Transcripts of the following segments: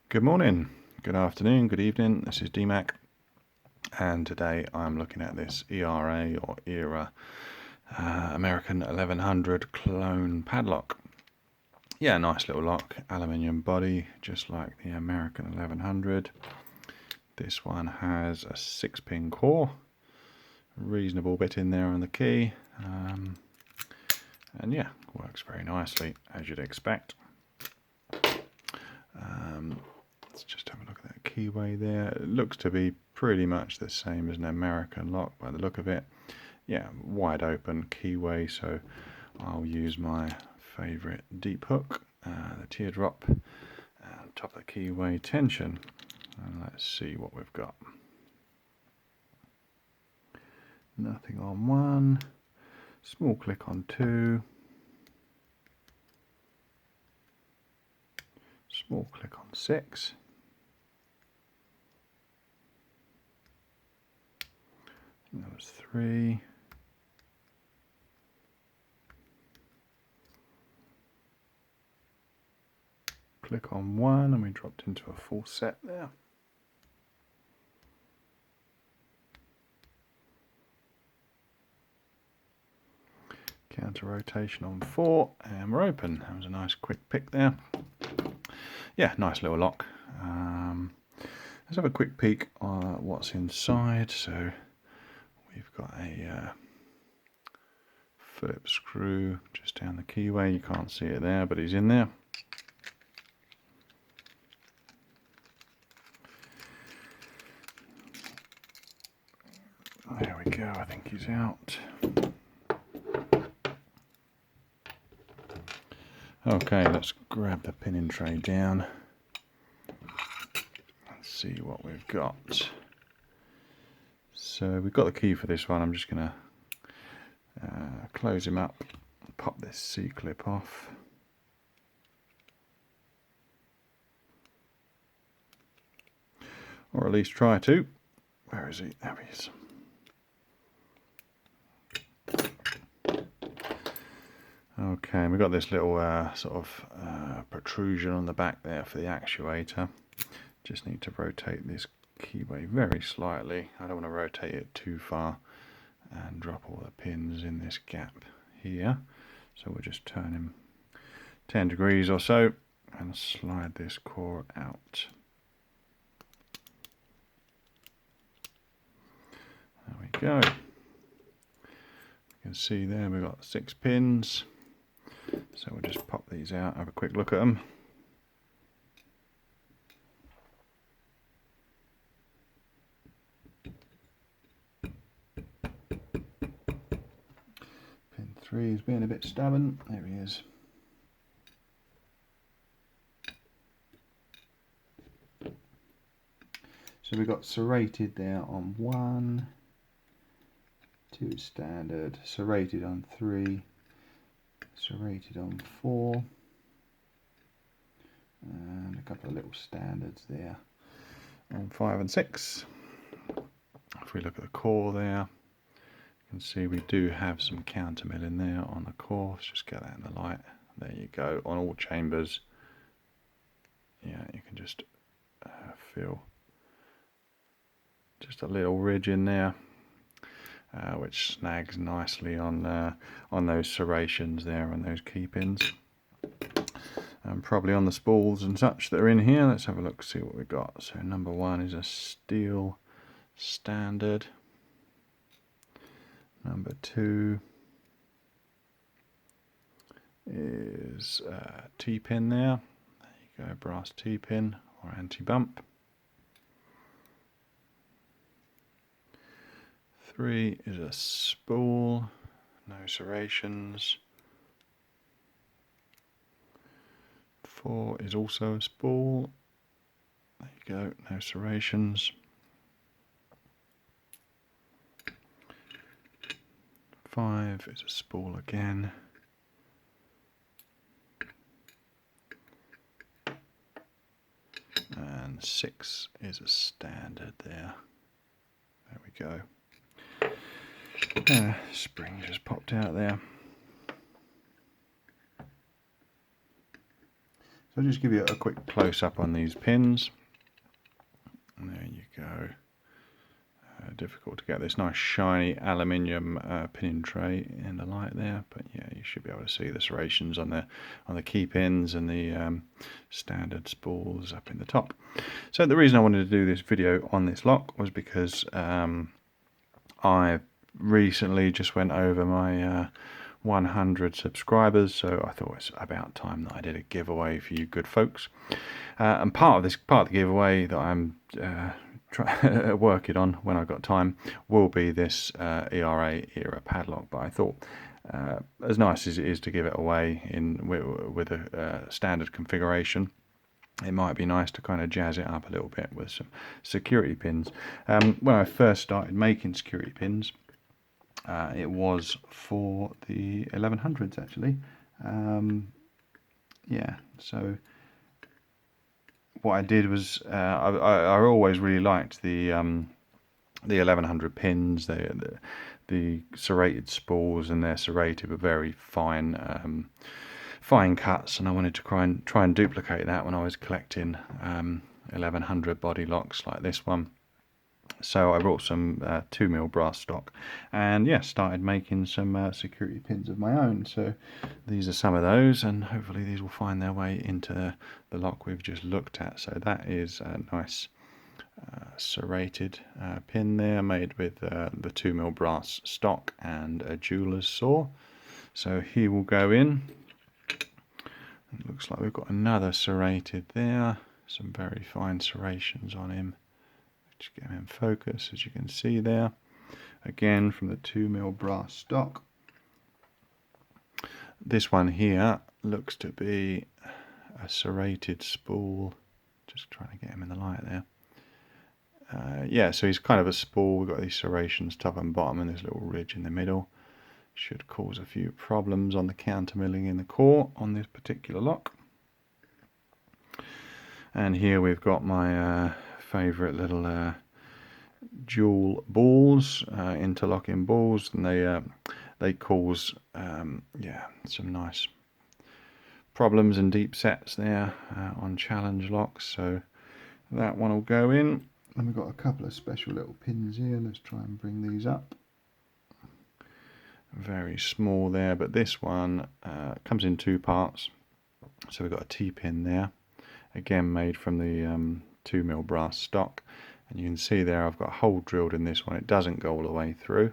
Good morning, good afternoon, good evening. This is DMAC, and today I'm looking at this ERA or ERA American 1100 clone padlock. Yeah, nice little lock, aluminium body, just like the American 1100. This one has a 6-pin core, reasonable bit in there on the key, and yeah, works very nicely as you'd expect. Let's just have a look at that keyway there. It looks to be pretty much the same as an American lock by the look of it. Yeah, wide open keyway, so I'll use my favourite deep hook, the teardrop, on top of the keyway tension. And let's see what we've got. Nothing on 1, small click on 2, small click on 6, that was 3, click on 1, and we dropped into a full set there. Counter rotation on 4, and we're open. That was a nice quick pick there. Yeah, nice little lock. Let's have a quick peek on what's inside. So we've got a Phillips screw just down the keyway. You can't see it there, but he's in there. There we go, I think he's out. Okay, let's grab the pinning tray down and see what we've got. So we've got the key for this one. I'm just going to close him up, pop this C-clip off. Or at least try to. Where is he? There he is. Okay, we've got this little protrusion on the back there for the actuator. Just need to rotate this keyway very slightly. I don't want to rotate it too far and drop all the pins in this gap here. So we'll just turn him 10 degrees or so and slide this core out. There we go. You can see there we've got 6 pins. So we'll just pop these out, have a quick look at them. Pin 3 is being a bit stubborn. There he is. So we've got serrated there on 1, 2 is standard, serrated on 3, serrated on 4, and a couple of little standards there on 5 and 6. If we look at the core there, you can see we do have some counter mill in there on the core. Let's just get that in the light. There you go. On all chambers, yeah, you can just feel just a little ridge in there, which snags nicely on those serrations there and those key pins. And probably on the spools and such that are in here. Let's have a look, see what we've got. So number 1 is a steel standard. Number 2 is a T-pin there. There you go, brass T-pin or anti-bump. 3 is a spool, no serrations. 4 is also a spool. There you go, no serrations. 5 is a spool again. And 6 is a standard there. There we go. Spring just popped out there. So I'll just give you a quick close-up on these pins. And there you go. Difficult to get this nice shiny aluminium pinion tray in the light there, but yeah, you should be able to see the serrations on the key pins and the standard spools up in the top. So the reason I wanted to do this video on this lock was because I recently just went over my 100 subscribers, so I thought it's about time that I did a giveaway for you good folks. And part of the giveaway that I'm working on when I've got time will be this ERA era padlock. But I thought, as nice as it is to give it away with a standard configuration, it might be nice to kind of jazz it up a little bit with some security pins. When I first started making security pins, it was for the 1100s actually. Yeah, so what I did was I always really liked the 1100 pins, the serrated spools, and they're serrated with very fine fine cuts, and I wanted to try and duplicate that when I was collecting 1100 body locks like this one. So I brought some 2mm brass stock, and yeah, started making some security pins of my own. So these are some of those, and hopefully these will find their way into the lock we've just looked at. So that is a nice serrated pin there, made with the 2mm brass stock and a jeweler's saw. So he will go in. It looks like we've got another serrated there, some very fine serrations on him. Just get him in focus, as you can see there. Again, from the 2mm brass stock. This one here looks to be a serrated spool. Just trying to get him in the light there. Yeah, so he's kind of a spool. We've got these serrations top and bottom, and this little ridge in the middle. Should cause a few problems on the countermilling in the core on this particular lock. And here we've got my favourite little jewel balls, interlocking balls, and they cause yeah, some nice problems and deep sets there on challenge locks. So that one will go in. And we've got a couple of special little pins here. Let's try and bring these up. Very small there, but this one comes in two parts. So we've got a T-pin there, again made from the 2mm brass stock, and you can see there I've got a hole drilled in this one. It doesn't go all the way through,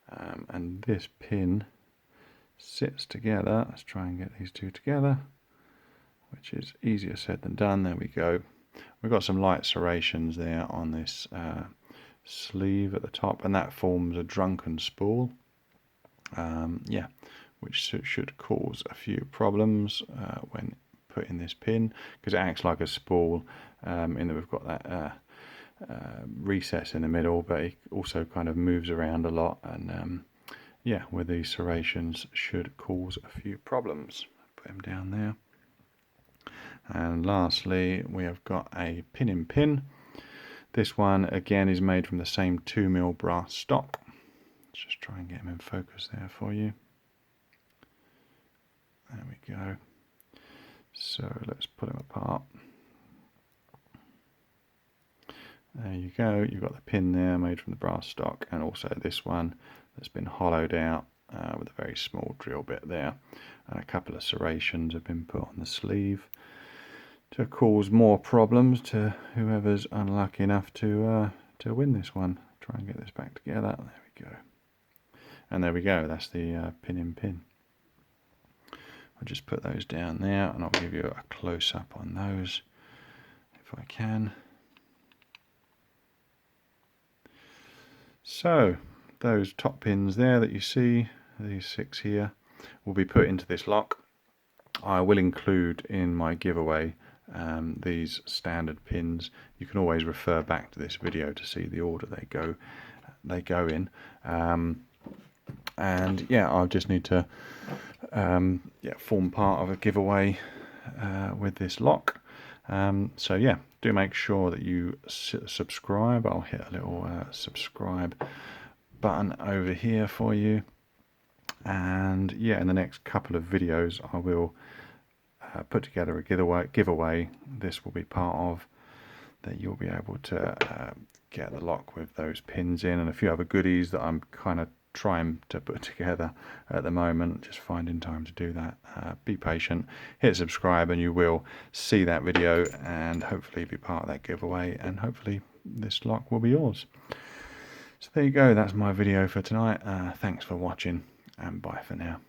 and this pin sits together. Let's try and get these two together, which is easier said than done. There we go. We've got some light serrations there on this sleeve at the top, and that forms a drunken spool. Yeah, which should cause a few problems when putting this pin, because it acts like a spool in that we've got that recess in the middle, but it also kind of moves around a lot, and yeah, with these serrations should cause a few problems. Put them down there. And lastly, we have got a Pinion Pin. This one again is made from the same 2mm brass stock. Let's just try and get them in focus there for you. There we go. So let's put them apart. There you go. You've got the pin there made from the brass stock, and also this one that's been hollowed out with a very small drill bit there, and a couple of serrations have been put on the sleeve to cause more problems to whoever's unlucky enough to win this one. Try and get this back together. There we go. And there we go. That's the Pinion Pin. I'll just put those down there, and I'll give you a close-up on those if I can. So those top pins there that you see, these 6 here, will be put into this lock. I will include in my giveaway these standard pins. You can always refer back to this video to see the order they go in. And yeah, I'll just need to form part of a giveaway with this lock. So yeah, do make sure that you subscribe. I'll hit a little subscribe button over here for you. And yeah, in the next couple of videos I will put together a giveaway. This will be part of, that you'll be able to get the lock with those pins in, and a few other goodies that I'm kind of trying to put together at the moment, just finding time to do that. Be patient, hit subscribe, and you will see that video and hopefully be part of that giveaway, and hopefully this lock will be yours. So there you go, that's my video for tonight. Thanks for watching, and bye for now.